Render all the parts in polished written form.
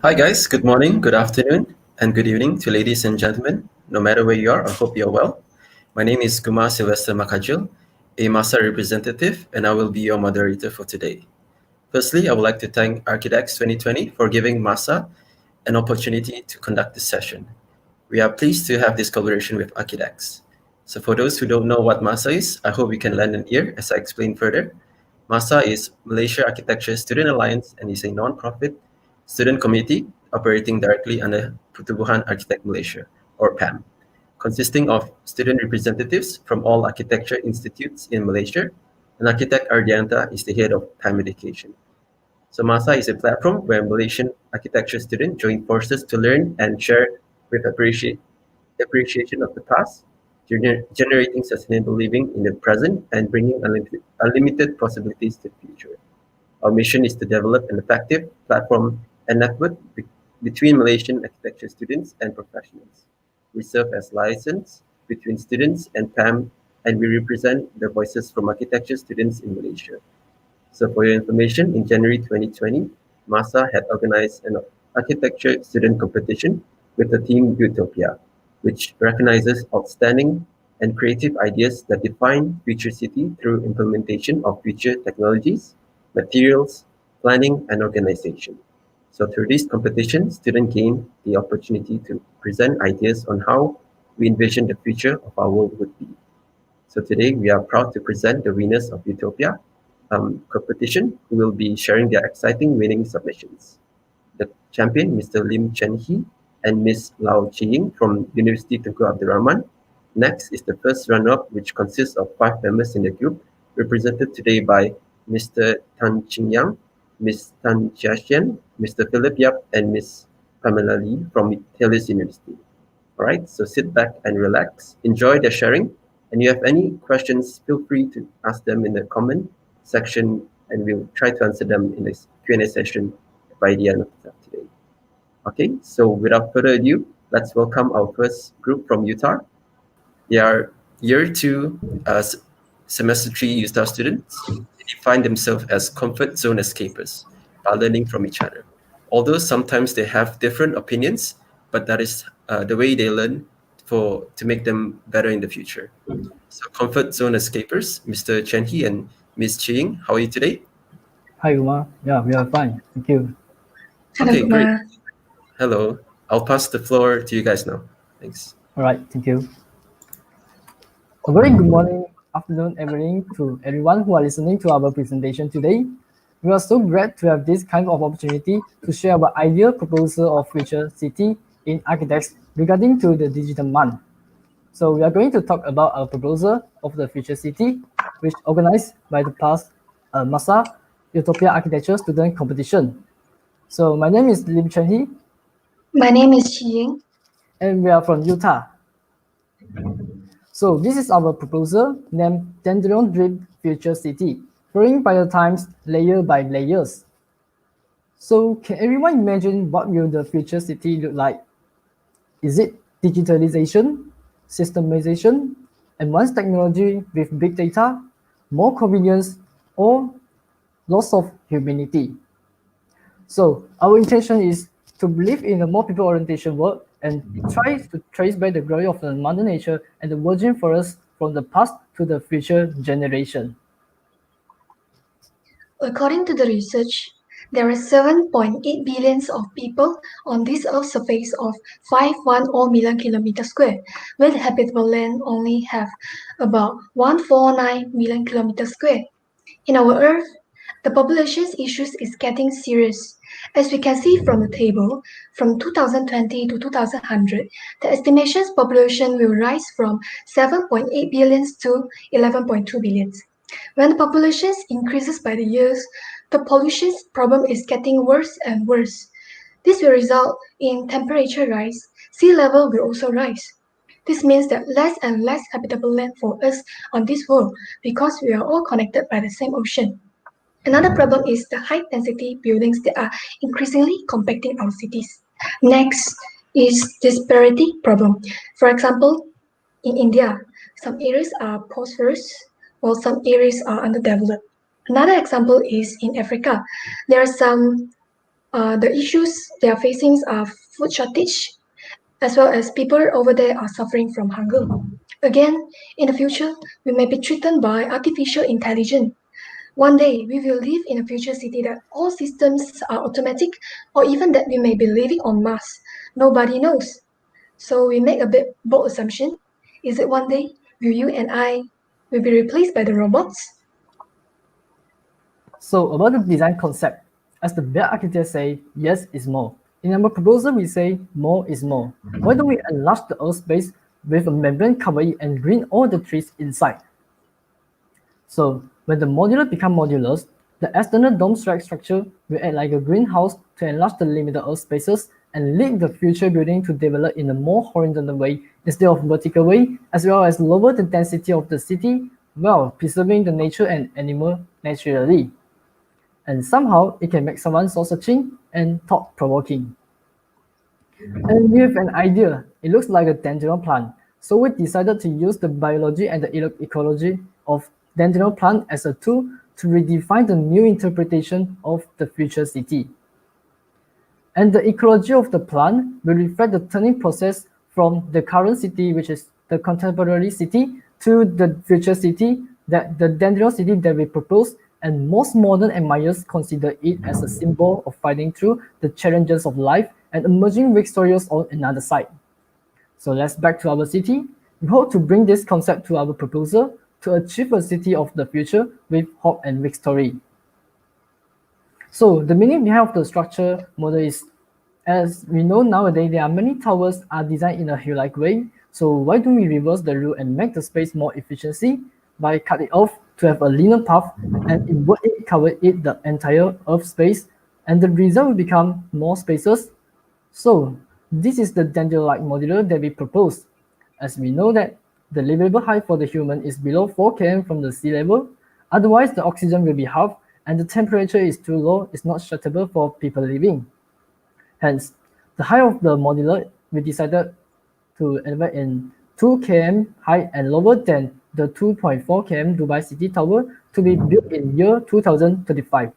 Hi guys, good morning, good afternoon, and good evening to ladies and gentlemen. No matter where you are, I hope you're well. My name is Kumar Sylvester Makajil, a MASA representative, and I will be your moderator for today. Firstly, I would like to thank Architects 2020 for giving MASA an opportunity to conduct this session. We are pleased to have this collaboration with Architects. So for those who don't know what MASA is, I hope you can lend an ear as I explain further. MASA is Malaysia Architecture Student Alliance and is a non-profit student community operating directly under Pertubuhan Architect Malaysia, or PAM, consisting of student representatives from all architecture institutes in Malaysia, and Architect Ardianta is the head of PAM education. So MASA is a platform where Malaysian architecture students join forces to learn and share with appreciation of the past, generating sustainable living in the present and bringing unlimited possibilities to the future. Our mission is to develop an effective platform and network between Malaysian architecture students and professionals. We serve as liaisons between students and PAM, and we represent the voices from architecture students in Malaysia. So for your information, in January 2020, MASA had organized an architecture student competition with the theme Utopia, which recognizes outstanding and creative ideas that define future city through implementation of future technologies, materials, planning, and organization. So through this competition, students gain the opportunity to present ideas on how we envision the future of our world would be. So today we are proud to present the winners of Utopia competition, who will be sharing their exciting winning submissions. The champion, Mr. Lim Chen Hee and Ms. Lau Ying from University Tunku Abdul Rahman. Next is the first runner-up, which consists of 5 members in the group, represented today by Mr. Tang Qing Yang, Ms. Tan Chia Shian, Mr. Philip Yap, and Ms. Pamela Lee from Taylor's University. All right, so sit back and relax, enjoy the sharing, and if you have any questions, feel free to ask them in the comment section, and we'll try to answer them in this Q&A session by the end of today. Okay, so without further ado, let's welcome our first group from UTAR. They are year 2 semester 3 UTAR students. They define themselves as comfort zone escapers by learning from each other. Although sometimes they have different opinions, but that is the way they learn to make them better in the future. So comfort zone escapers, Mr. Chen Hee and Ms. Ying, how are you today? Hi, Uma. Yeah, we are fine. Thank you. Hello, Okay, great. Kumar. Hello. I'll pass the floor to you guys now. Thanks. All right, thank you. A very good morning, afternoon, evening to everyone who are listening to our presentation today. We are so glad to have this kind of opportunity to share our ideal proposal of future city in architects regarding to the digital man. So we are going to talk about our proposal of the future city, which organized by the past MASA UTOPIA Architecture Student Competition. So my name is Lim Chen Hee. My name is Ying. And we are from Utah. So this is our proposal named Dendron Drip Future City, growing by the times layer by layers. So can everyone imagine what will the future city look like? Is it digitalization, systemization, advanced technology with big data, more convenience, or loss of humanity? So our intention is to believe in a more people orientation world and try to trace back the glory of the mother nature and the virgin forest from the past to the future generation. According to the research, there are 7.8 billions of people on this Earth's surface of 510 million kilometers square, where the habitable land only have about 149 million kilometers square. In our Earth, the population issues is getting serious. As we can see from the table, from 2020 to 2100, the estimations population will rise from 7.8 billions to 11.2 billions. When the population increases by the years, the pollution problem is getting worse and worse. This will result in temperature rise. Sea level will also rise. This means that less and less habitable land for us on this world because we are all connected by the same ocean. Another problem is the high-density buildings that are increasingly compacting our cities. Next is disparity problem. For example, in India, some areas are prosperous while some areas are underdeveloped. Another example is in Africa. There are some The issues they are facing are food shortage, as well as people over there are suffering from hunger. Again, in the future, we may be threatened by artificial intelligence. One day, we will live in a future city that all systems are automatic, or even that we may be living on Mars. Nobody knows. So we make a bit bold assumption. Is it one day will you and I will be replaced by the robots? So about the design concept, as the best architects say, yes is more. In our proposal, we say more is more. Why don't we enlarge the earth space with a membrane cover it and green all the trees inside? So when the modular become modulars, the external dome-like structure will act like a greenhouse to enlarge the limited earth spaces and lead the future building to develop in a more horizontal way instead of vertical way, as well as lower the density of the city while preserving the nature and animal naturally. And somehow it can make someone soul-searching and thought-provoking. And we have an idea. It looks like a dandelion plant. So we decided to use the biology and the ecology of dandelion plant as a tool to redefine the new interpretation of the future city. And the ecology of the plant will reflect the turning process from the current city, which is the contemporary city, to the future city, that the dandelion city that we propose, and most modern admirers consider it as a symbol of fighting through the challenges of life and emerging victorious on another side. So let's back to our city. We hope to bring this concept to our proposal to achieve a city of the future with hope and victory. So the meaning behind of the structure model is, as we know nowadays, there are many towers are designed in a hill-like way. So why don't we reverse the rule and make the space more efficiency by cut it off to have a linear path and invert it, cover it the entire earth space, and the result will become more spaces. So this is the dandelion-like modular that we propose. As we know that the livable height for the human is below 4 km from the sea level, otherwise the oxygen will be halved and the temperature is too low, it's not suitable for people living. Hence, the height of the modular, we decided to elevate in 2 km height and lower than the 2.4 km Dubai City Tower to be built in year 2035.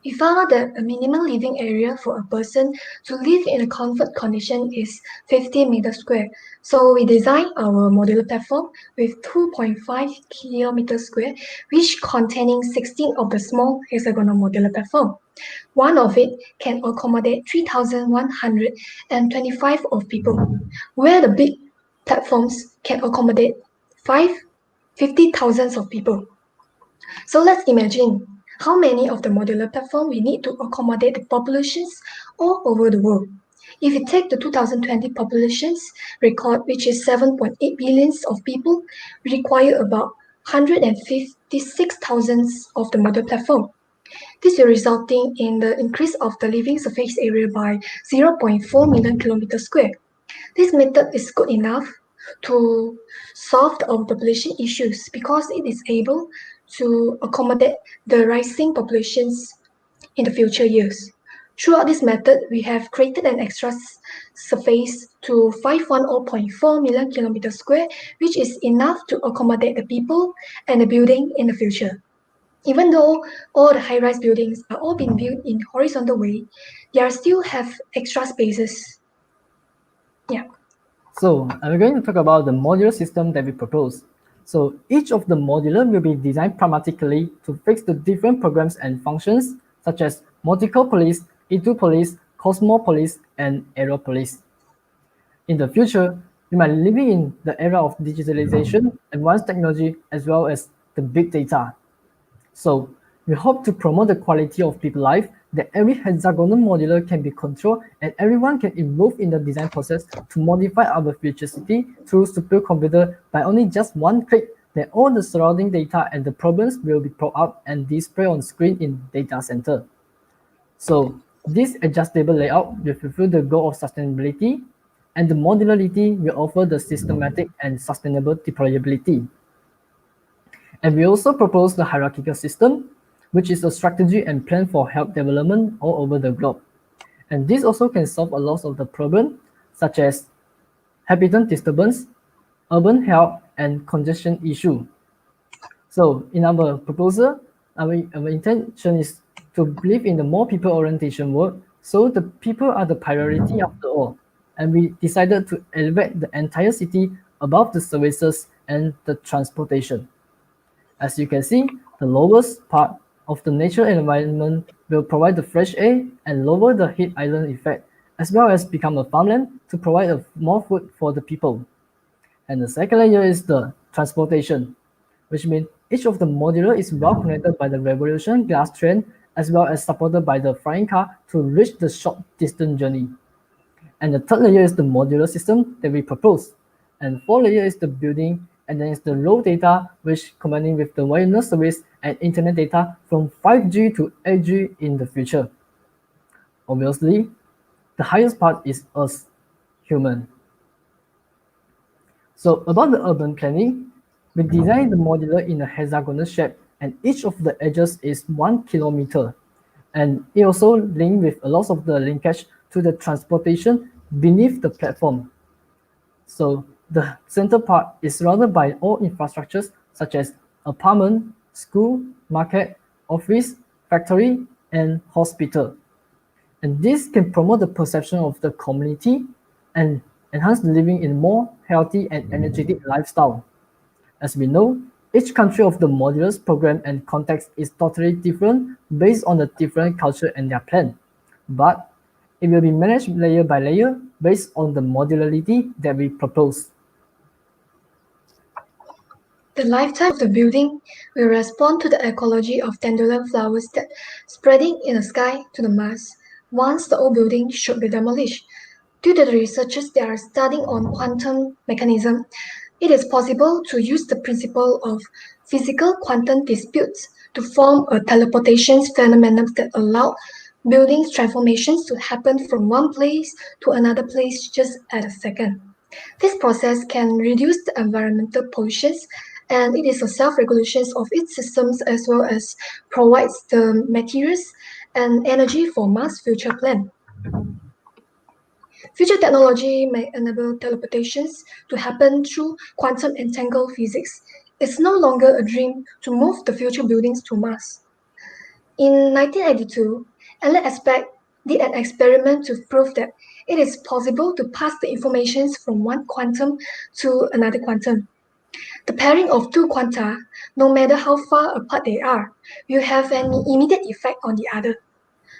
We found out that a minimum living area for a person to live in a comfort condition is 50 meters square. So we designed our modular platform with 2.5 kilometers square, which containing 16 of the small hexagonal modular platform. One of it can accommodate 3,125 of people, where the big platforms can accommodate 50,000 of people. So let's imagine how many of the modular platform we need to accommodate the populations all over the world. If we take the 2020 populations record, which is 7.8 billions of people, we require about 156,000 of the modular platform. This is resulting in the increase of the living surface area by 0.4 million kilometers square. This method is good enough to solve the overpopulation issues because it is able to accommodate the rising populations in the future years. Throughout this method, we have created an extra surface to 510.4 million kilometers square, which is enough to accommodate the people and the building in the future. Even though all the high-rise buildings are all being built in horizontal way, they still have extra spaces. Yeah. So I'm going to talk about the modular system that we propose. So each of the modular will be designed pragmatically to fix the different programs and functions such as Multicopolis, Etopolis, Cosmopolis, and Aeropolis. In the future, we might be living in the era of digitalization, advanced technology, as well as the big data. So we hope to promote the quality of people life, that every hexagonal modular can be controlled and everyone can involve in the design process to modify our future city through supercomputer by only just one click, that all the surrounding data and the problems will be brought up and displayed on screen in data center. So this adjustable layout will fulfill the goal of sustainability, and the modularity will offer the systematic and sustainable deployability. And we also propose the hierarchical system, which is a strategy and plan for health development all over the globe. And this also can solve a lot of the problems, such as habitat disturbance, urban health, and congestion issue. So in our proposal, our intention is to live in the more people orientation world, so the people are the priority after all. And we decided to elevate the entire city above the services and the transportation. As you can see, the lowest part of the natural environment will provide the fresh air and lower the heat island effect, as well as become a farmland to provide more food for the people. And the second layer is the transportation, which means each of the modular is well connected by the revolution glass train, as well as supported by the flying car to reach the short distance journey. And the third layer is the modular system that we propose. And fourth layer is the building, and then it's the raw data, which combining with the wireless service and internet data from 5G to 8G in the future. Obviously, the highest part is us, human. So about the urban planning, we designed the modular in a hexagonal shape, and each of the edges is 1 kilometer. And it also linked with a lot of the linkage to the transportation beneath the platform. So the center part is surrounded by all infrastructures such as apartment, school, market, office, factory, and hospital. And this can promote the perception of the community and enhance living in more healthy and energetic lifestyle. As we know, each country of the modulars program and context is totally different based on the different culture and their plan. But it will be managed layer by layer based on the modularity that we propose. The lifetime of the building will respond to the ecology of dandelion flowers that spreading in the sky to the Mars once the old building should be demolished. Due to the researches that are studying on quantum mechanism, it is possible to use the principle of physical quantum disputes to form a teleportation phenomenon that allow building transformations to happen from one place to another place just at a second. This process can reduce the environmental pollution, and it is a self-regulation of its systems as well as provides the materials and energy for Mars future plan. Future technology may enable teleportations to happen through quantum entangled physics. It's no longer a dream to move the future buildings to Mars. In 1982, Alan Aspect did an experiment to prove that it is possible to pass the information from one quantum to another quantum. The pairing of two quanta, no matter how far apart they are, will have an immediate effect on the other.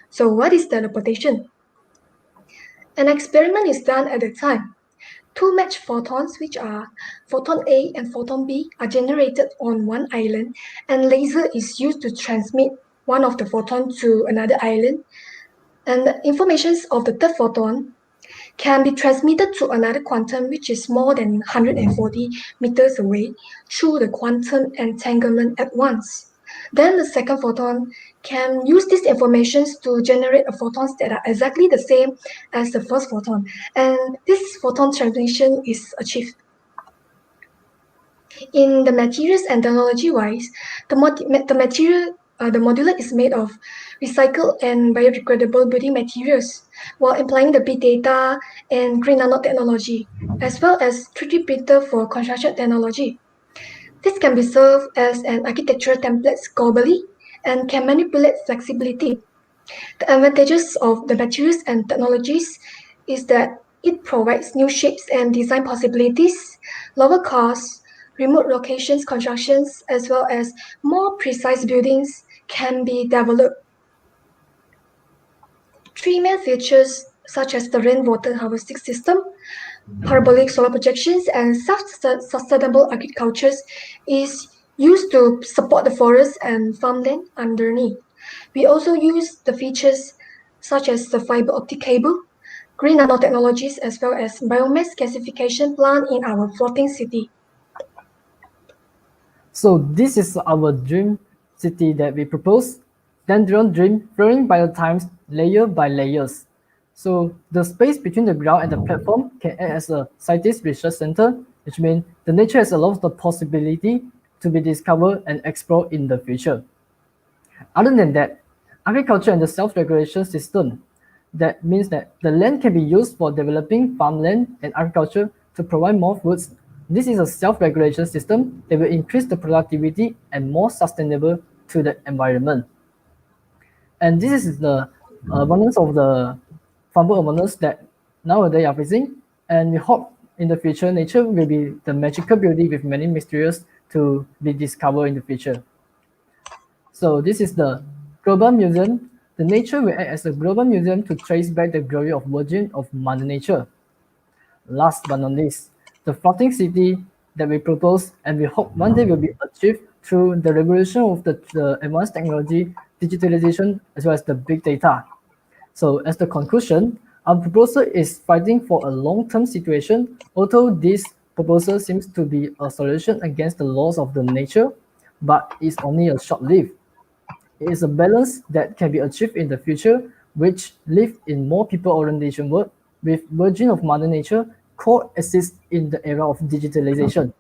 So what is teleportation? An experiment is done at the time. Two matched photons, which are photon A and photon B, are generated on one island, and laser is used to transmit one of the photons to another island. And the information of the third photon can be transmitted to another quantum which is more than 140 meters away through the quantum entanglement at once. Then the second photon can use these informations to generate photons that are exactly the same as the first photon, and this photon transmission is achieved. In the materials and technology wise, the modular is made of recycled and biodegradable building materials, while employing the big data and green nanotechnology, as well as 3D printer for construction technology. This can be served as an architectural template globally and can manipulate flexibility. The advantages of the materials and technologies is that it provides new shapes and design possibilities, lower costs, remote locations constructions, as well as more precise buildings can be developed. Three main features such as the rainwater harvesting system, parabolic solar projections, and self-sustainable agriculture is used to support the forest and farmland underneath. We also use the features such as the fiber optic cable, green nanotechnologies, as well as biomass gasification plant in our floating city. So this is our dream city that we propose. Dandelion dream flowing by the times, layer by layers. So the space between the ground and the platform can act as a scientist research center, which means the nature has a lot of possibility to be discovered and explored in the future. Other than that, agriculture and the self-regulation system, that means that the land can be used for developing farmland and agriculture to provide more foods. This is a self-regulation system that will increase the productivity and more sustainable to the environment. And this is the abundance of the fumble abundance that nowadays are facing. And we hope in the future, nature will be the magical beauty with many mysteries to be discovered in the future. So this is the global museum. The nature will act as a global museum to trace back the glory of virgin of Mother Nature. Last but not least, the floating city that we propose and we hope one day will be achieved through the revolution of the advanced technology, digitalization, as well as the big data. So as the conclusion, our proposal is fighting for a long-term situation, although this proposal seems to be a solution against the laws of the nature, but it's only a short-lived. It is a balance that can be achieved in the future, which live in more people-orientation world with virgin of Mother Nature coexist in the era of digitalization.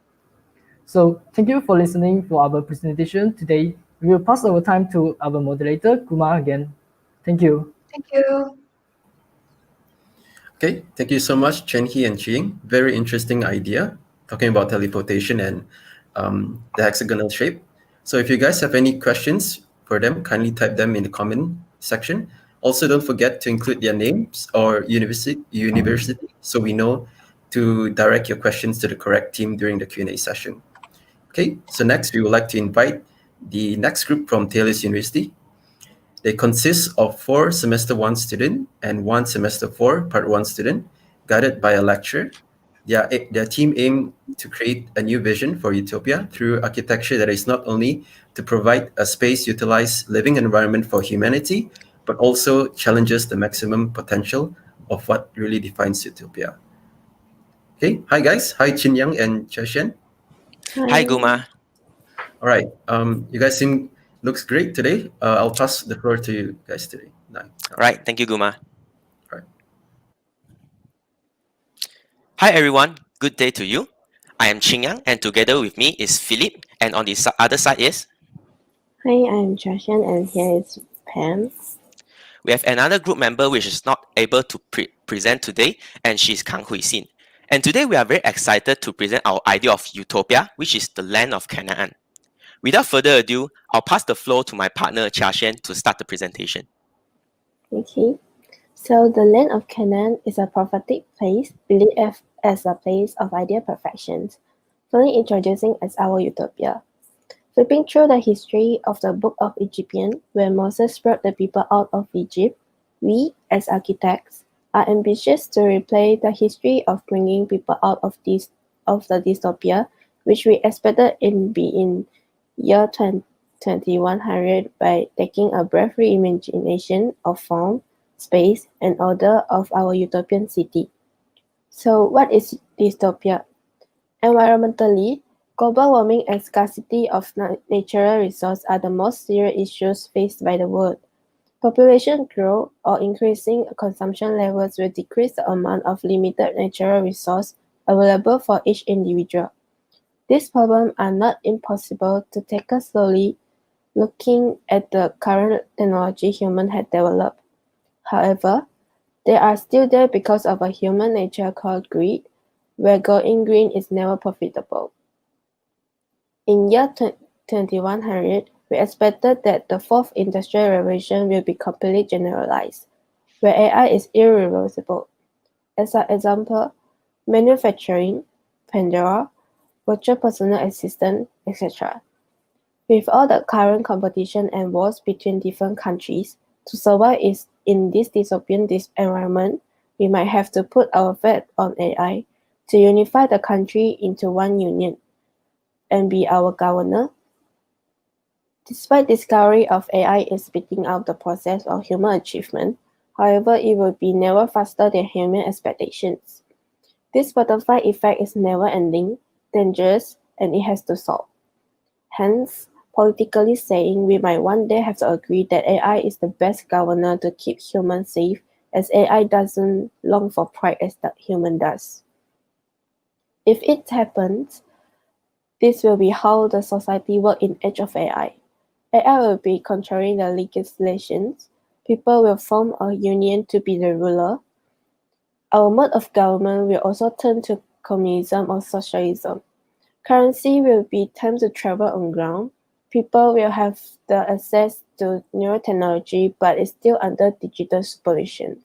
So thank you for listening for our presentation today. We will pass our time to our moderator, Kumar again. Thank you. Thank you. Okay, thank you so much, Chen Hee and Qing. Very interesting idea, talking about teleportation and the hexagonal shape. So if you guys have any questions for them, kindly type them in the comment section. Also, don't forget to include their names or university so we know to direct your questions to the correct team during the Q&A session. Okay, so next we would like to invite the next group from Taylor's University. They consist of 4 semester 1 student and 1 semester 4 part 1 student, guided by a lecturer. Their team aim to create a new vision for Utopia through architecture that is not only to provide a space-utilized living environment for humanity, but also challenges the maximum potential of what really defines Utopia. Okay, hi guys. Hi Qin Yang and Chia Shian. Hi, Guma. All right, you guys looks great today. I'll pass the floor to you guys today. Right, thank you, Guma. All right. Hi, everyone. Good day to you. I am Qing Yang, and together with me is Philip, and on the other side is... Hi, I'm Chia Shian, and here is Pam. We have another group member which is not able to present today, and she's Kang Hui Xin. And today we are very excited to present our idea of Utopia, which is the land of Canaan. Without further ado, I'll pass the floor to my partner Chia Shian to start the presentation. Okay, so the land of Canaan is a prophetic place believed as a place of ideal perfection, fully introducing as our utopia. Flipping through the history of the Book of Egyptian, where Moses brought the people out of Egypt, we, as architects, are ambitious to replay the history of bringing people out of the dystopia, which we expected in year 2100 by taking a brief reimagination of form, space, and order of our utopian city. So what is dystopia? Environmentally, global warming and scarcity of natural resources are the most serious issues faced by the world. Population growth or increasing consumption levels will decrease the amount of limited natural resource available for each individual. These problems are not impossible to tackle slowly, looking at the current technology humans have developed. However, they are still there because of a human nature called greed, where going green is never profitable. In year 2100, we expected that the fourth industrial revolution will be completely generalized, where AI is irreversible. As an example, manufacturing, Pandora, virtual personal assistant, etc. With all the current competition and wars between different countries, to survive in this dystopian environment, we might have to put our faith on AI to unify the country into one union and be our governor. Despite discovery of AI is speeding up the process of human achievement, however, it will be never faster than human expectations. This butterfly effect is never ending, dangerous, and it has to solve. Hence, politically saying, we might one day have to agree that AI is the best governor to keep humans safe, as AI doesn't long for pride as the human does. If it happens, this will be how the society works in age of AI. AI will be controlling the legislations. People will form a union to be the ruler. Our mode of government will also turn to communism or socialism. Currency will be time to travel on ground. people will have the access to neurotechnology, but it's still under digital supervision.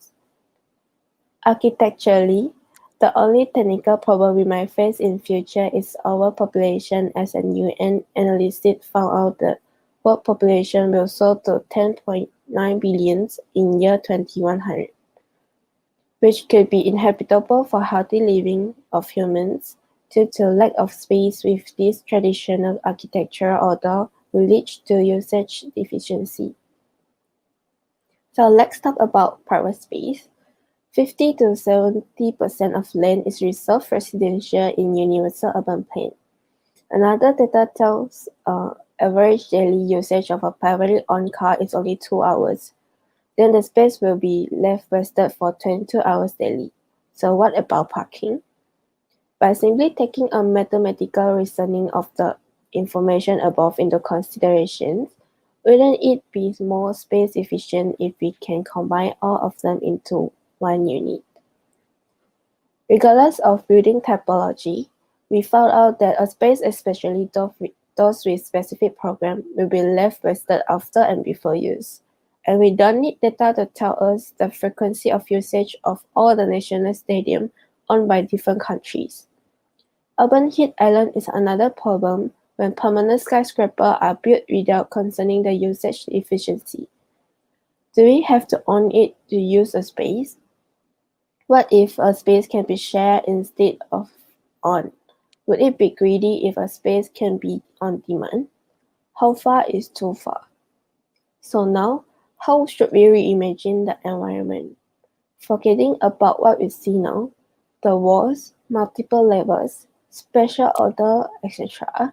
Architecturally, the only technical problem we might face in future is overpopulation, as an UN analyst found out the world population will soar to 10.9 billion in year 2100, which could be inhabitable for healthy living of humans due to lack of space with this traditional architectural order will lead to usage deficiency. So let's talk about private space. 50 to 70% of land is reserved residential in universal urban plan. Another data tells average daily usage of a privately owned car is only 2 hours. Then the space will be left wasted for 22 hours daily. So what about parking? By simply taking a mathematical reasoning of the information above into consideration, wouldn't it be more space efficient if we can combine all of them into one unit? Regardless of building typology, we found out that a space, especially those with specific program, will be left wasted after and before use. And we don't need data to tell us the frequency of usage of all the national stadiums owned by different countries. Urban heat island is another problem when permanent skyscrapers are built without concerning the usage efficiency. Do we have to own it to use a space? What if a space can be shared instead of owned? Would it be greedy if a space can be on demand? How far is too far? So now, how should we reimagine the environment? Forgetting about what we see now, the walls, multiple levels, special order, etc.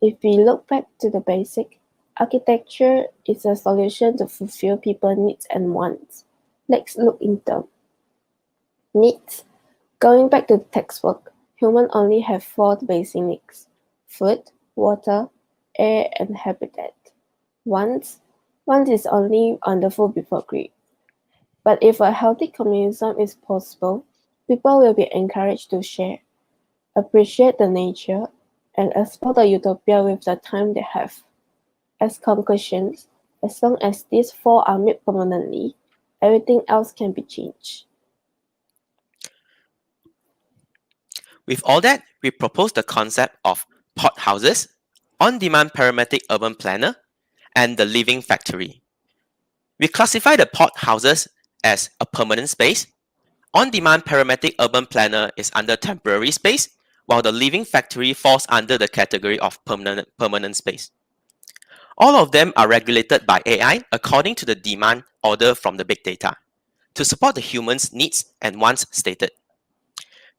If we look back to the basic, architecture is a solution to fulfill people's needs and wants. Let's look into needs. Going back to the textbook, humans only have 4 basic needs: food, water, air, and habitat. Wants is only wonderful before greed. But if a healthy communism is possible, people will be encouraged to share, appreciate the nature, and explore the utopia with the time they have. As conclusions, as long as these 4 are made permanently, everything else can be changed. With all that, we propose the concept of pot houses, on-demand parametric urban planner, and the living factory. We classify the pot houses as a permanent space. On-demand parametric urban planner is under temporary space, while the living factory falls under the category of permanent space. All of them are regulated by AI according to the demand order from the big data to support the humans' needs and wants stated.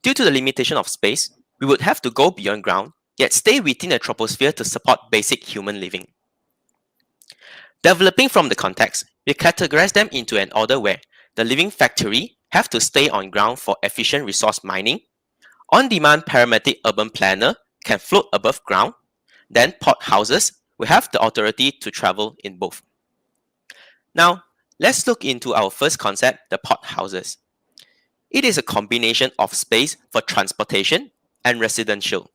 Due to the limitation of space, we would have to go beyond ground, yet stay within the troposphere to support basic human living. Developing from the context, we categorize them into an order where the living factory have to stay on ground for efficient resource mining. On-demand parametric urban planner can float above ground. Then pot houses will have the authority to travel in both. Now, let's look into our first concept, the pot houses. It is a combination of space for transportation and residential.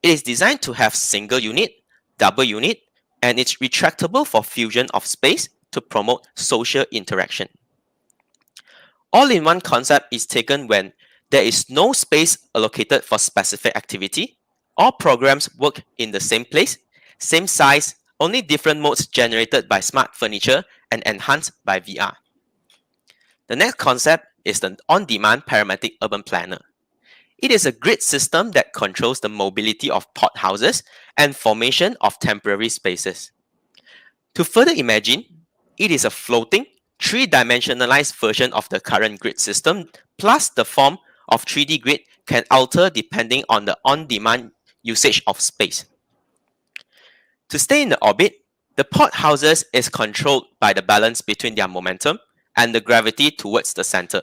It is designed to have single unit, double unit, and it's retractable for fusion of space to promote social interaction. All-in-one concept is taken when there is no space allocated for specific activity. All programs work in the same place, same size, only different modes generated by smart furniture and enhanced by VR. The next concept is the on-demand parametric urban planner. It is a grid system that controls the mobility of pot houses and formation of temporary spaces. To further imagine, it is a floating, 3-dimensionalized version of the current grid system, plus the form of 3D grid can alter depending on the on-demand usage of space. To stay in the orbit, the pot houses is controlled by the balance between their momentum and the gravity towards the center.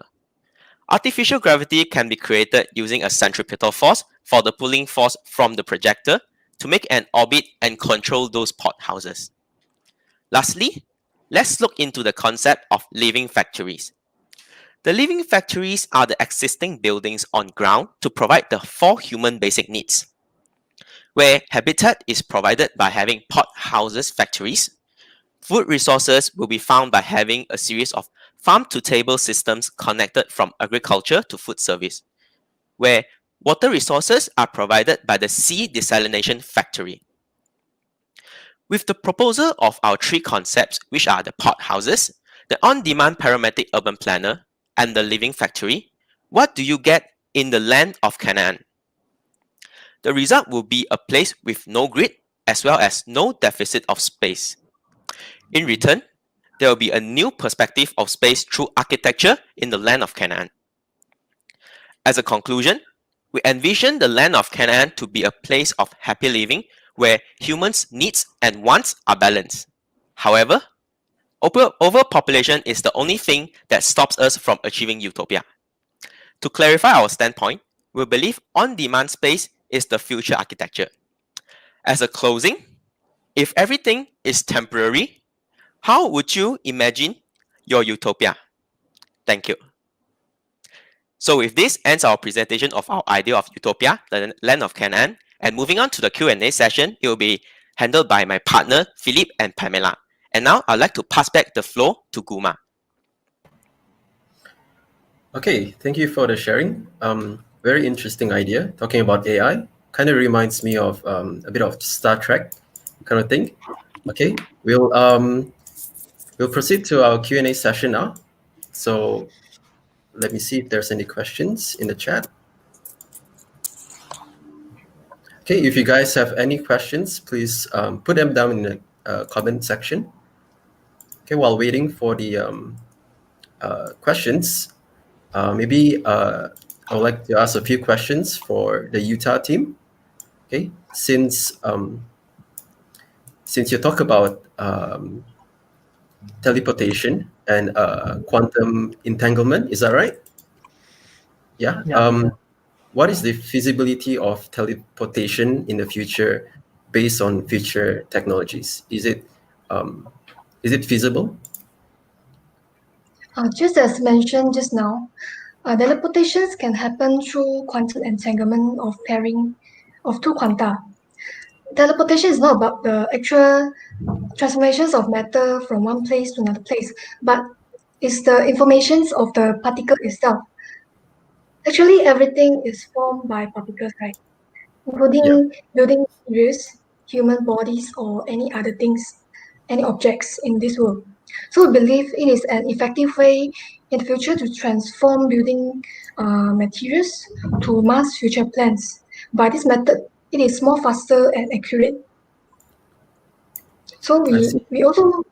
Artificial gravity can be created using a centripetal force for the pulling force from the projector to make an orbit and control those pot houses. Lastly, let's look into the concept of living factories. The living factories are the existing buildings on ground to provide the 4 human basic needs. where habitat is provided by having pot houses factories. Food resources will be found by having a series of farm-to-table systems connected from agriculture to food service, where water resources are provided by the sea desalination factory. With the proposal of our three concepts, which are the pot houses, the on-demand parametric urban planner, and the living factory, what do you get in the land of Canaan? The result will be a place with no grid as well as no deficit of space. In return, there will be a new perspective of space through architecture in the land of Canaan. As a conclusion, we envision the land of Canaan to be a place of happy living where humans' needs and wants are balanced. However, overpopulation is the only thing that stops us from achieving utopia. To clarify our standpoint, we believe on-demand space is the future architecture. As a closing, if everything is temporary, how would you imagine your utopia? Thank you. So with this ends our presentation of our idea of utopia, the land of Canaan. And moving on to the Q&A session, it will be handled by my partner, Philip and Pamela. And now I'd like to pass back the floor to Guma. Okay, thank you for the sharing. Very interesting idea, talking about AI. Kind of reminds me of a bit of Star Trek kind of thing. Okay, we'll proceed to our Q&A session now. So let me see if there's any questions in the chat. Okay, if you guys have any questions, please put them down in the comment section. Okay, while waiting for the questions, maybe I would like to ask a few questions for the UTAR team. Okay, since you talk about teleportation and quantum entanglement, is that right? Yeah. Yeah. What is the feasibility of teleportation in the future based on future technologies? Is it feasible? Just as mentioned just now, teleportations can happen through quantum entanglement of pairing of two quanta. Teleportation is not about the actual transformations of matter from one place to another place, but it's the informations of the particle itself. Actually, everything is formed by particles, right? Including building materials, human bodies, or any other things, any objects in this world. So we believe it is an effective way in the future to transform building materials to mass future plans. By this method, it is more faster and accurate. So we also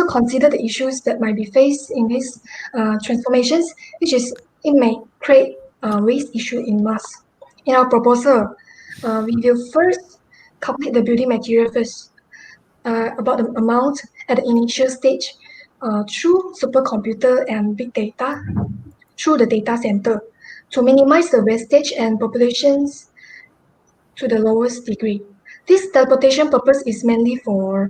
consider the issues that might be faced in these transformations, which is it may create a waste issue in mass. In our proposal, we will first calculate the building material first, about the amount at the initial stage through supercomputer and big data through the data center to minimize the wastage and populations to the lowest degree. This teleportation purpose is mainly to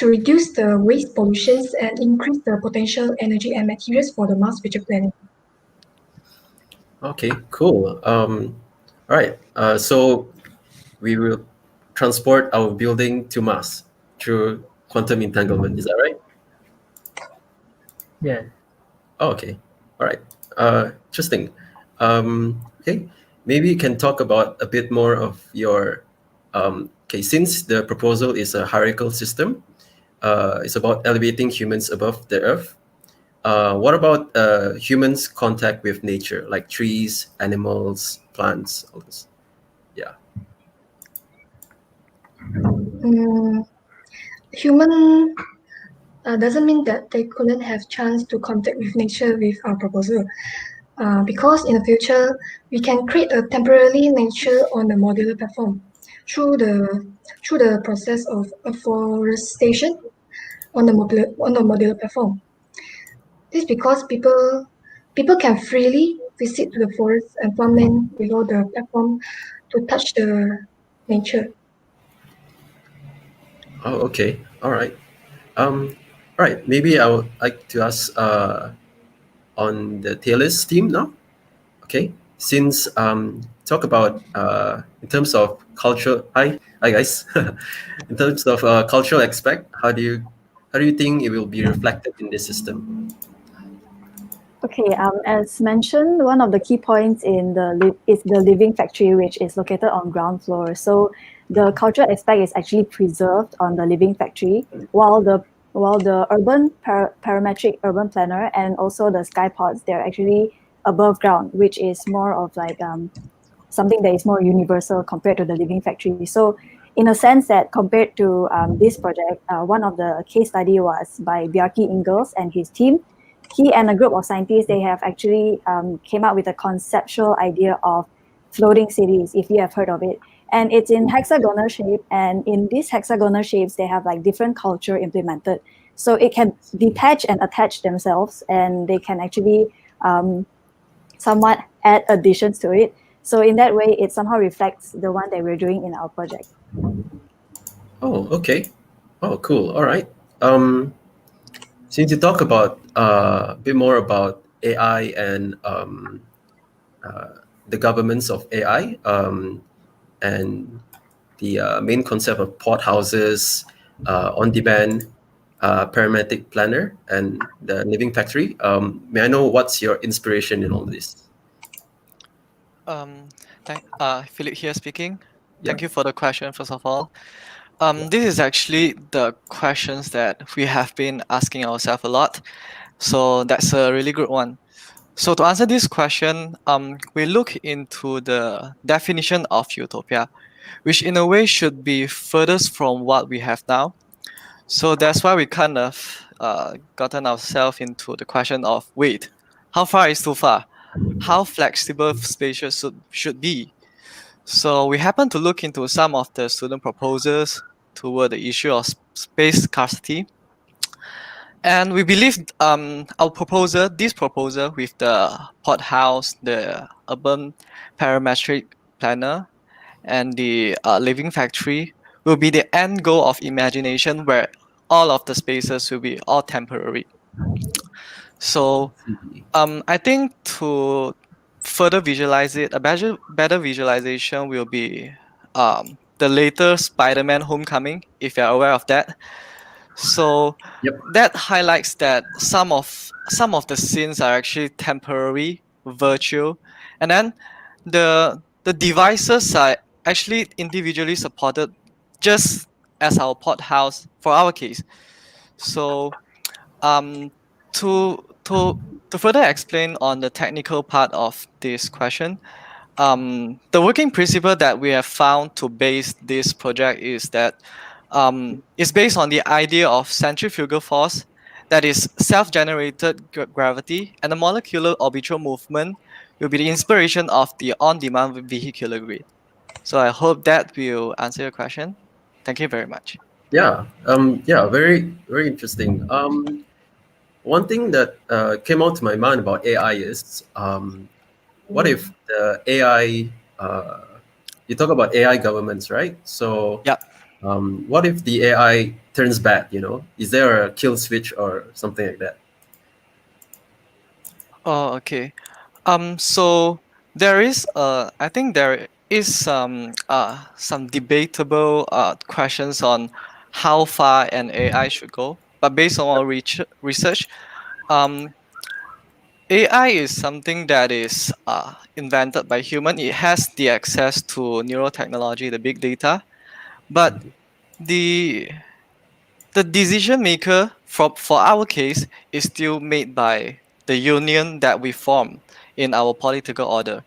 reduce the waste pollutions and increase the potential energy and materials for the mass future planning. Okay, cool. All right. So we will transport our building to Mars through quantum entanglement. Is that right? Yeah. Oh, okay. All right. Interesting. Okay. Maybe you can talk about a bit more of your. Okay, since the proposal is a hierarchical system, it's about elevating humans above the earth. What about humans' contact with nature, like trees, animals, plants, all this? Yeah. Human doesn't mean that they couldn't have chance to contact with nature with our proposal. Because in the future, we can create a temporary nature on the modular platform through the process of afforestation on the modular platform. This is because people can freely visit to the forest and farmland below the platform to touch the nature. Oh, okay. All right. All right. Maybe I would like to ask on the Taylor's team now. Okay. since talk about in terms of cultural. Hi guys. In terms of cultural aspect, how do you think it will be reflected in this system? Okay, as mentioned, one of the key points in is the living factory, which is located on ground floor. So the cultural aspect is actually preserved on the living factory, while the urban parametric urban planner and also the skypods, they're actually above ground, which is more of like something that is more universal compared to the living factory. So in a sense that compared to this project, one of the case study was by Bjarke Ingels and his team. He and a group of scientists, they have actually came up with a conceptual idea of floating cities, if you have heard of it. And it's in hexagonal shape. And in these hexagonal shapes, they have like different culture implemented. So it can detach and attach themselves, and they can actually somewhat add additions to it. So in that way, it somehow reflects the one that we're doing in our project. Oh, okay. Oh, cool. All right. Since you talk about a bit more about AI and the governance of AI and the main concept of port houses, on-demand parametric planner, and the living factory, may I know what's your inspiration in all this? Philip here speaking. Yeah. Thank you for the question, first of all. This is actually the questions that we have been asking ourselves a lot. So that's a really good one. So to answer this question, we look into the definition of utopia, which in a way should be furthest from what we have now. So that's why we kind of gotten ourselves into the question of, wait, how far is too far? How flexible spaces should be? So we happen to look into some of the student proposals toward the issue of space scarcity. And we believe this proposal with the port house, the urban parametric planner, and the living factory will be the end goal of imagination, where all of the spaces will be all temporary. So I think to further visualize it, a better visualization will be the later Spider-Man Homecoming, if you're aware of that. So that highlights that some of the scenes are actually temporary, virtual, and then the devices are actually individually supported, just as our port house for our case. So to further explain on the technical part of this question, the working principle that we have found to base this project is that it's based on the idea of centrifugal force, that is self-generated gravity, and the molecular orbital movement will be the inspiration of the on-demand vehicular grid. So I hope that will answer your question. Thank you very much. Yeah. Yeah. Very, very interesting. One thing that came out to my mind about AI is, what if the AI? You talk about AI governments, right? So, yeah. What if the AI turns bad? Is there a kill switch or something like that? Oh, okay. So there is I think there is some debatable questions on how far an AI should go. But based on our research, AI is something that is invented by human. It has the access to neurotechnology, the big data, but the decision maker for our case is still made by the union that we form in our political order.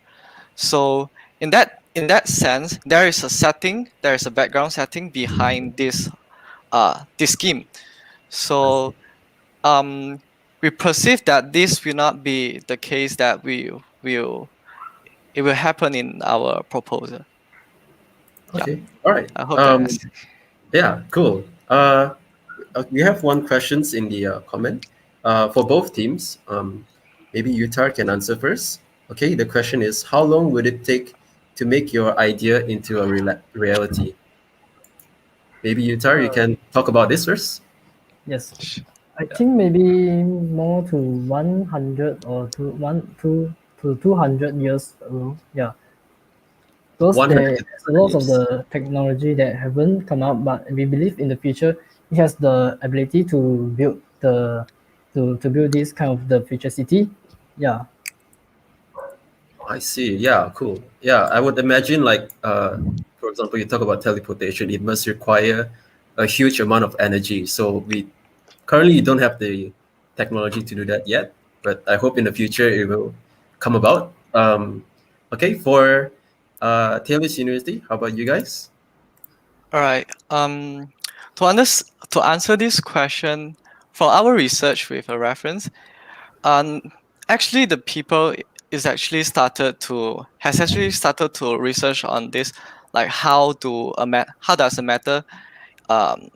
So in that sense, there is a background setting behind this scheme. So we perceive that this will not be the case that it will happen in our proposal. Okay. All right. I hope that has. Yeah. Cool. We have one questions in the comment for both teams. Maybe UTAR can answer first. Okay. The question is, how long would it take to make your idea into a reality? Maybe UTAR, you can talk about this first. Yes. I think maybe more to 100 or to to 200 years ago. Yeah. Because 100 there's a lot of the technology that haven't come out, but we believe in the future it has the ability to build to build this kind of the future city. Yeah. I see. Yeah, cool. Yeah, I would imagine like for example, you talk about teleportation, it must require a huge amount of energy. So we currently don't have the technology to do that yet, but I hope in the future it will come about. Okay, for Taylor's University, how about you guys? All right. To answer this question, for our research with a reference, um, actually the people has actually started to research on this, like how does a matter um,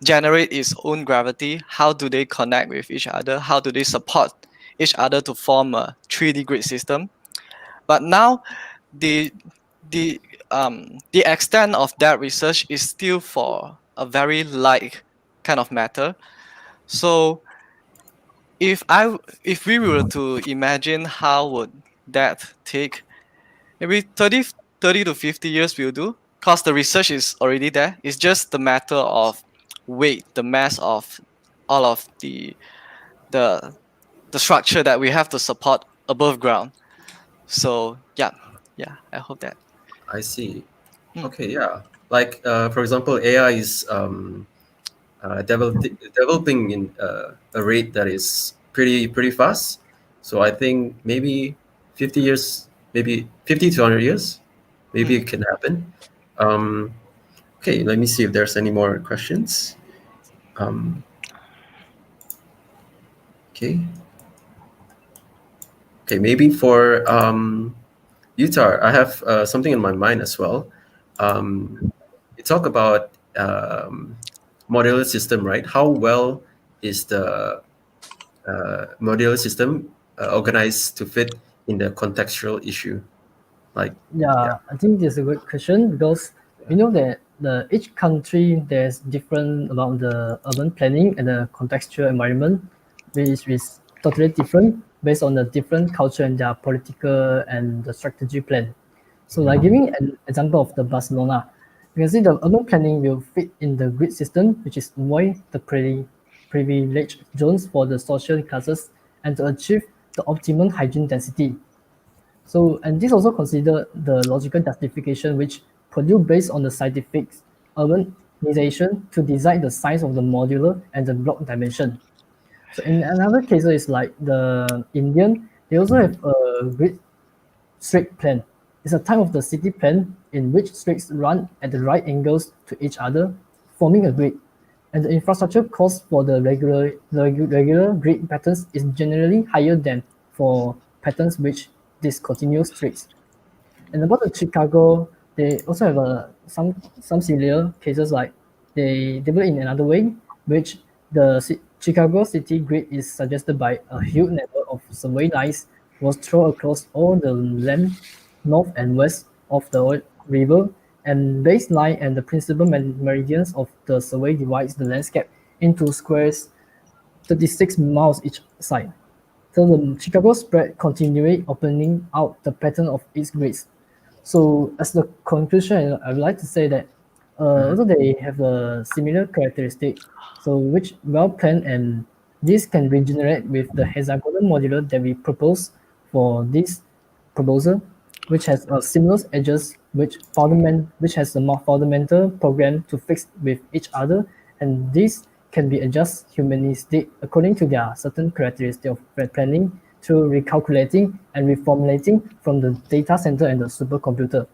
generate its own gravity? How do they connect with each other? How do they support each other to form a 3D grid system? But now the the the extent of that research is still for a very light kind of matter. So if we were to imagine how would that take, maybe 30 to 50 years will do, because the research is already there. It's just the matter of weight, the mass of all of the the structure that we have to support above ground. So yeah, I hope that. I see. Mm. Okay, yeah. Like for example, AI is developing in a rate that is pretty fast. So I think maybe 50 years, maybe 50 to 100 years, maybe it can happen. Okay, let me see if there's any more questions. Okay. Okay, maybe for UTAR, I have something in my mind as well. You talk about modular system, right? How well is the modular system organized to fit in the contextual issue? Like, yeah, Yeah, I think this is a good question because we know that each country there's different about the urban planning and the contextual environment, which is totally different based on the different culture and their political and the strategy plan. So like giving an example of the Barcelona, you can see the urban planning will fit in the grid system, which is avoid the privileged zones for the social classes and to achieve the optimum hygiene density. So, and this also consider the logical justification which produced based on the scientific urbanization to design the size of the modular and the block dimension. So in another case is like the Indian, they also have a grid street plan. It's a type of the city plan in which streets run at the right angles to each other, forming a grid. And the infrastructure cost for the regular grid patterns is generally higher than for patterns which discontinue streets. And about the Chicago, they also have some similar cases like they develop in another way, which the Chicago city grid is suggested by a huge network of subway lines was thrown across all the land north and west of the river, and baseline and the principal meridians of the subway divides the landscape into squares 36 miles each side. So the Chicago spread continually opening out the pattern of its grids. So as the conclusion, I would like to say that although they have a similar characteristic, so which well planned and this can regenerate with the hexagonal modular that we propose for this proposal, which has similar edges, which has a more fundamental program to fix with each other, and this can be adjusted humanistic according to their certain characteristic of planning through recalculating and reformulating from the data center and the supercomputer.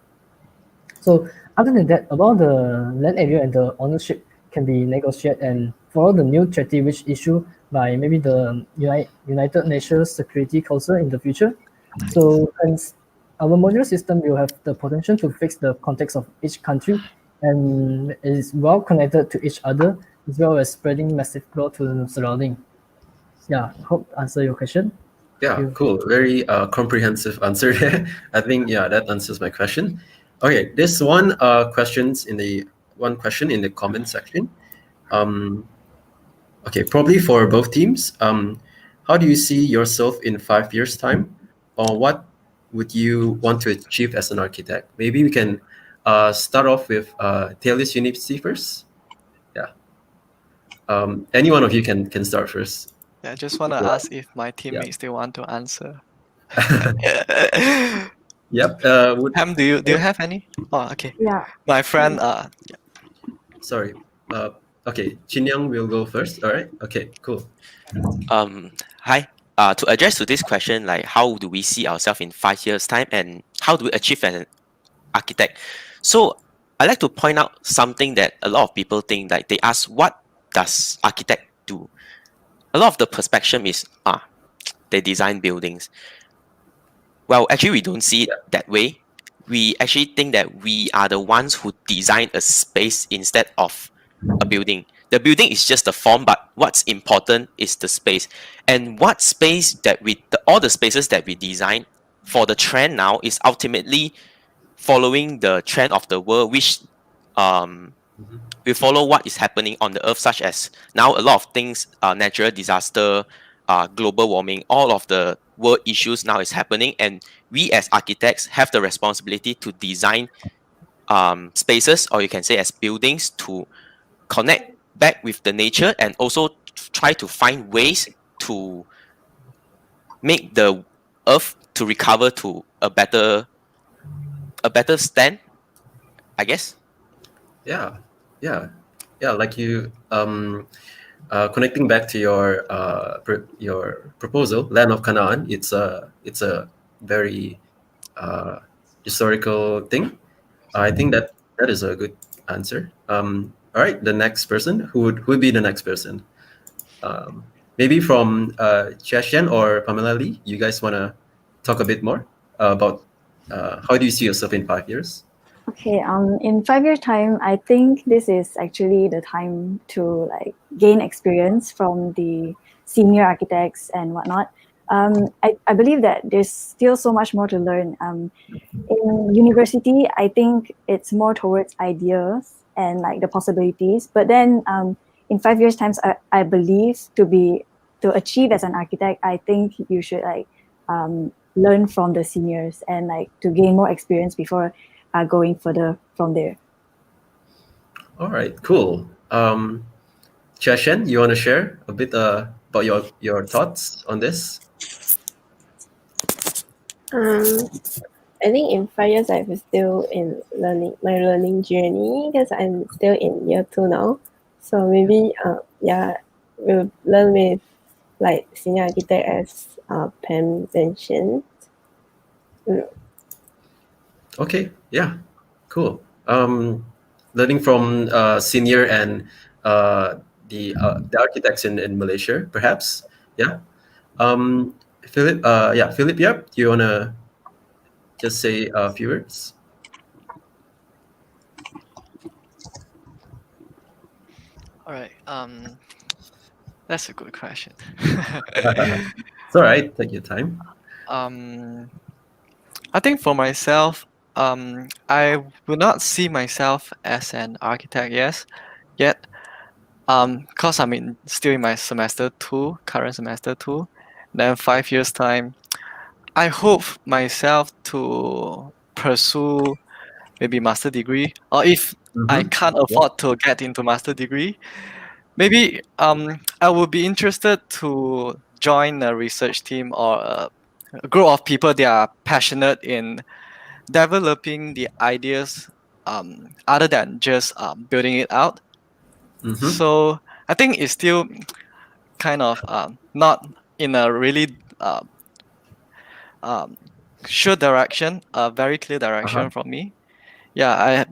So other than that, about the land area and the ownership can be negotiated and follow the new treaty which issued by maybe the United Nations Security Council in the future. So hence, our modular system will have the potential to fix the context of each country and is well connected to each other as well as spreading massive flow to the surrounding. Yeah, hope answer your question. yeah, cool. Very comprehensive answer. I think yeah, that answers my question. Okay, this one questions in the one question in the comment section. Okay, probably for both teams. How do you see yourself in 5 years' time? Or what would you want to achieve as an architect? Maybe we can start off with Taylor's University first. Yeah. Any one of you can start first. Yeah, I just want to Yeah. ask if my teammates they want to answer. Yep. Ham, do you have any? Oh, okay. Yeah. My friend. Sorry. Okay. Qing Yang will go first. All right. Okay. Cool. Hi. To address to this question, like how do we see ourselves in 5 years' time, and how do we achieve as an architect? So I like to point out something that a lot of people think, like they ask, what does architect do? A lot of the perspective is they design buildings. Well, actually, we don't see it that way. We actually think that we are the ones who design a space instead of a building. The building is just the form, but what's important is the space. And what space that all the spaces that we design for the trend now is ultimately following the trend of the world, which we follow what is happening on the earth, such as now a lot of things, natural disaster, global warming, all of the world issues now is happening, and we as architects have the responsibility to design spaces, or you can say as buildings, to connect back with the nature and also try to find ways to make the earth to recover to a better stand, I guess. Yeah. Like you connecting back to your your proposal, Land of Canaan. It's a very historical thing. I think that is a good answer. All right, the next person. Who would be the next person? Maybe from Chia Shian or Pamela Lee. You guys want to talk a bit more about how do you see yourself in 5 years? Okay, in 5 years' time, I think this is actually the time to like gain experience from the senior architects and whatnot. I believe that there's still so much more to learn. In university, I think it's more towards ideas and like the possibilities. But then in 5 years' time, I believe to achieve as an architect, I think you should like learn from the seniors and like to gain more experience before going further from there. All right, cool. Chia Shen, you want to share a bit about your thoughts on this? I think in 5 years I'm still in my learning journey because I'm still in year 2 now. So maybe we'll learn with like senior architect as Pam mentioned. Okay, yeah, cool. Learning from senior and the architects in Malaysia, perhaps. Yeah. Philip. Philip. Yep. Do you wanna just say a few words? All right. That's a good question. It's all right. Take your time. I think for myself, I would not see myself as an architect yet. Cause I'm still in my current semester 2. Then 5 years time, I hope myself to pursue maybe master degree, or if I can't afford to get into master degree, maybe I would be interested to join a research team or a group of people that are passionate in developing the ideas other than just building it out. So I think it's still kind of not in a really sure direction, a very clear direction from me. Yeah,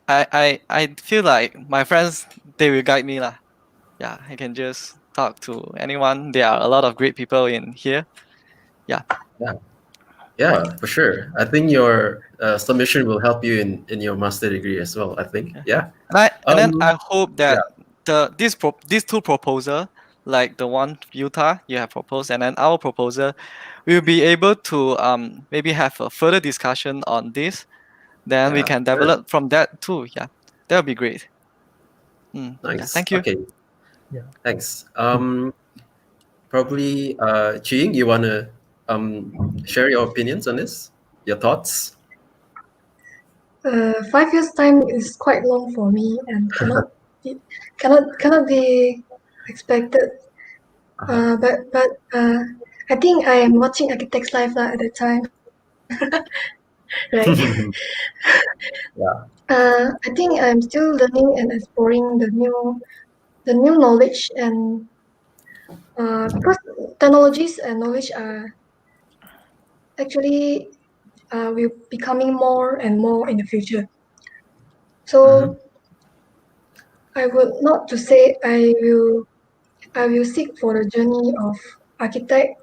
I feel like my friends, they will guide me lah. Yeah, I can just talk to anyone. There are a lot of great people in here. Yeah. Yeah, for sure. I think your submission will help you in your master degree as well. I think. Yeah. And then I hope that these two proposal, like the one UTAR you have proposed, and then our proposal, we'll be able to maybe have a further discussion on this. Then we can develop from that too. Yeah, that would be great. Nice. Yeah, thank you. Okay. Yeah. Thanks. Probably, Qing, you wanna share your opinions on this, your thoughts? 5 years time is quite long for me and cannot be expected. But I think I am watching Architect's Life at the time, right? Yeah. I think I'm still learning and exploring the new knowledge and because technologies and knowledge are actually will becoming more and more in the future. So I would not to say I will seek for the journey of architect,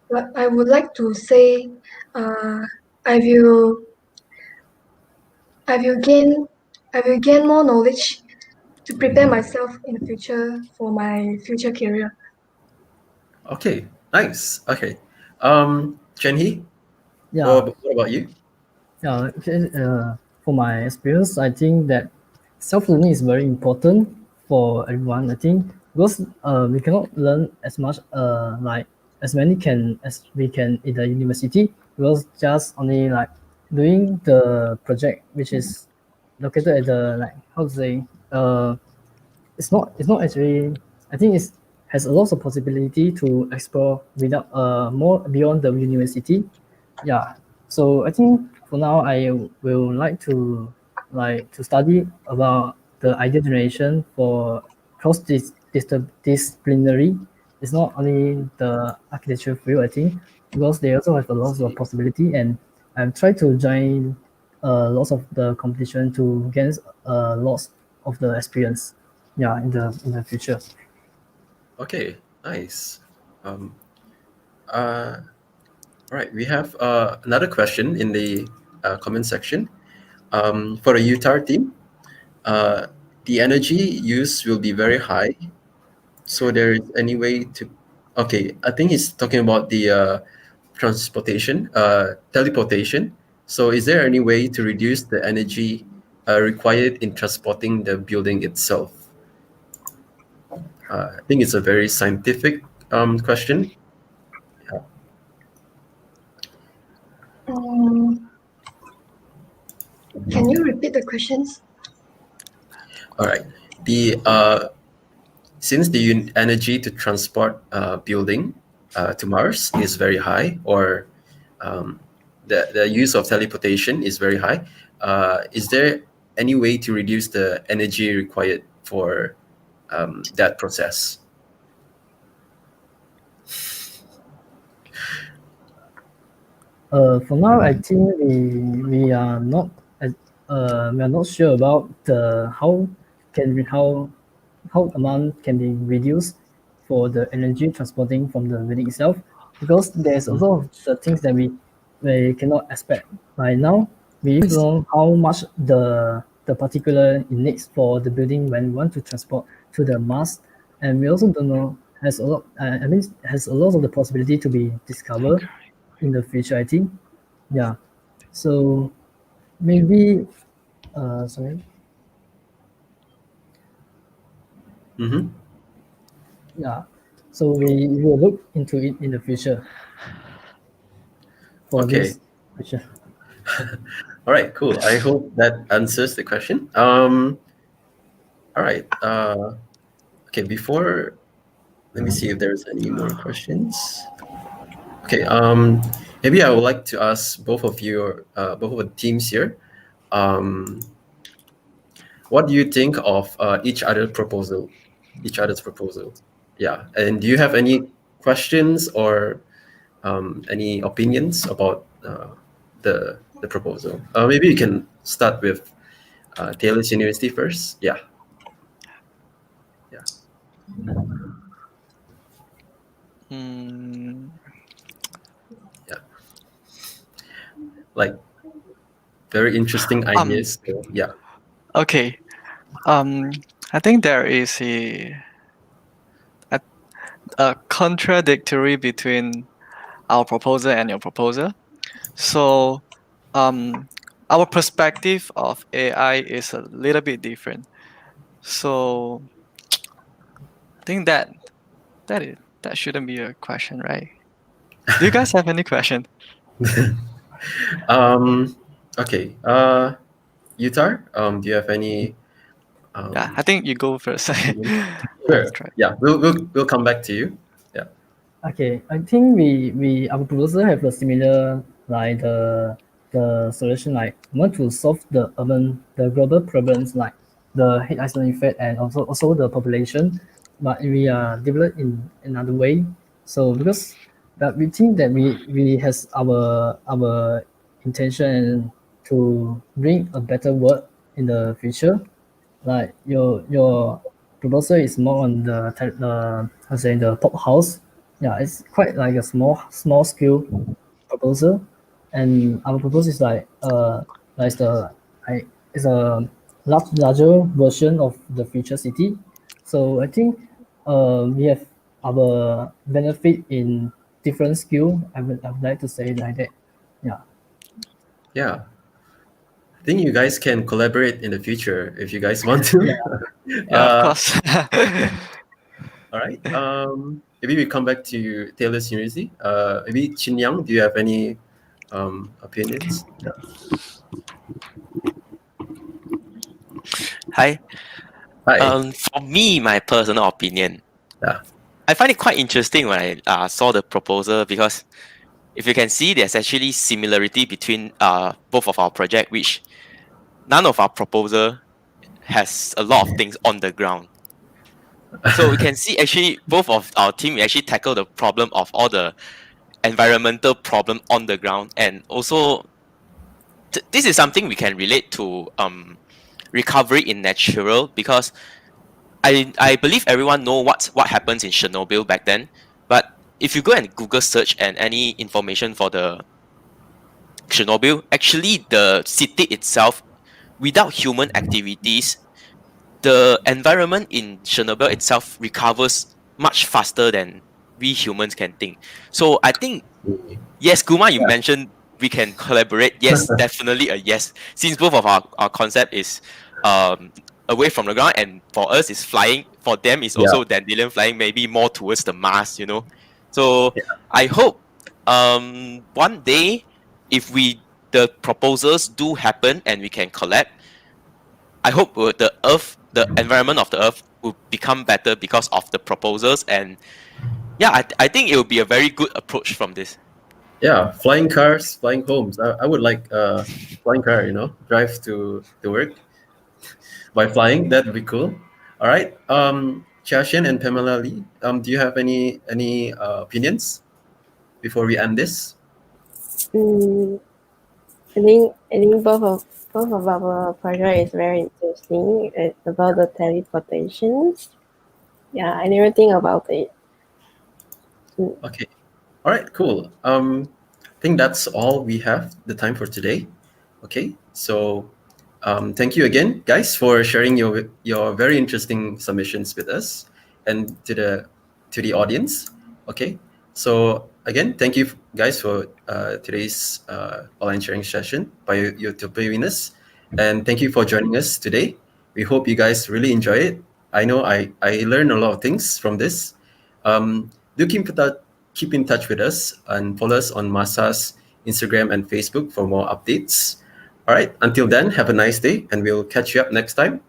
but I would like to say I will I will gain more knowledge to prepare myself in the future for my future career. Okay, nice. Okay. Chen Hee, Yeah, what about you? yeah. For my experience, I think that self-learning is very important for everyone. I think because we cannot learn as much like as many can as we can in the university because just only like doing the project which is located at the like how to say it's not actually I think it's has a lot of possibility to explore without more beyond the university. Yeah. So I think for now I will like to study about the idea generation for disciplinary. It's not only the architecture field I think because they also have a lot of possibility and I'm trying to join lots of the competition to gain lots of the experience. Yeah, in the future. Okay, nice. All right, we have another question in the comment section. For the UTAR team, the energy use will be very high. So there is any way to, okay, I think he's talking about the teleportation. So is there any way to reduce the energy required in transporting the building itself? I think it's a very scientific question. Can you repeat the questions? All right. The since the energy to transport building to Mars is very high, or the use of teleportation is very high, is there any way to reduce the energy required for that process? For now, I think we are not sure about the how amount can be reduced for the energy transporting from the building itself because there's a lot of the things that we cannot expect right now. We don't know how much the particular it needs for the building when we want to transport to the Mars, and we also don't know has a lot. I mean, has a lot of the possibility to be discovered in the future. I think, yeah. So maybe, sorry. Mm-hmm. Yeah. So we will look into it in the future for Okay. this future. All right, cool. I hope that answers the question. All right. Okay, before, let me see if there's any more questions. Okay, maybe I would like to ask both of you, both of the teams here, what do you think of each other's proposal? Yeah, and do you have any questions or any opinions about the proposal? Maybe you can start with Taylor's University first. Yeah. Mm, Yeah. Like very interesting ideas. So, yeah. okay. I think there is a contradictory between our proposal and your proposal. So, our perspective of AI is a little bit different. So, I think that shouldn't be a question, right? Do you guys have any question? Okay. UTAR, do you have any? Yeah, I think you go first. Sure. Try. Yeah, we'll come back to you. Yeah. Okay, I think our proposal have a similar like the solution like want to solve the global problems like the heat island effect and also the population, but we are developed in another way. So because that we think that we has our intention to bring a better world in the future, like your proposal is more on how say the pop house. Yeah, it's quite like a small scale proposal, and our proposal is like the like it's a larger version of the future city. So I think we have our benefit in different skill. I would like to say like that. Yeah. Yeah. I think you guys can collaborate in the future if you guys want to. Yeah, of course. All right. Maybe we come back to Taylor's University. Maybe Qing Yang, do you have any opinions? Yeah. Hi. Hi. For me, my personal opinion, Yeah. I find it quite interesting when I saw the proposal because if you can see, there's actually similarity between both of our project, which none of our proposal has a lot of things on the ground. So we can see actually both of our team we actually tackle the problem of all the environmental problem on the ground, and also this is something we can relate to recovery in natural because I believe everyone know what happens in Chernobyl back then, but if you go and Google search and any information for the Chernobyl, actually the city itself, without human activities, the environment in Chernobyl itself recovers much faster than we humans can think. So I think, yes, Kuma, you mentioned we can collaborate. Yes, definitely a yes. Since both of our concept is away from the ground, and for us is flying. For them is Yeah. also dandelion flying, maybe more towards the Mars. So Yeah. I hope one day if the proposals do happen and we can collab, I hope the environment of the Earth will become better because of the proposals. And yeah, I think it will be a very good approach from this. Yeah. Flying cars, flying homes. I would like flying car, drive to the work by flying. That would be cool. All right. Chia Shian and Pamela Lee, do you have any opinions before we end this? Mm, I think both of our project is very interesting. It's about the teleportations. Yeah, I never think about it. Okay. All right, cool. I think that's all we have the time for today. Okay. So thank you again, guys, for sharing your very interesting submissions with us and to the audience. Okay. So again, thank you guys for today's online sharing session by UTOPIA winners. And thank you for joining us today. We hope you guys really enjoy it. I know I learned a lot of things from this. Do keep in touch with us and follow us on MASA's Instagram and Facebook for more updates. All right. Until then, have a nice day and we'll catch you up next time.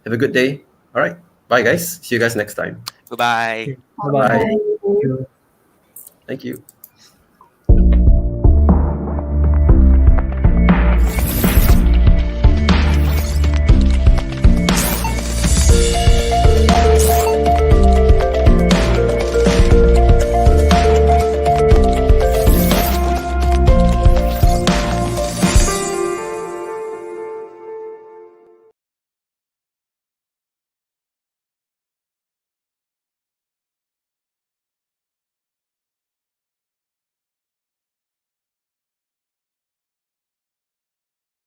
Have a good day. All right. Bye, guys. See you guys next time. Goodbye. Okay. Bye bye. Bye. Bye. Thank you. Thank you.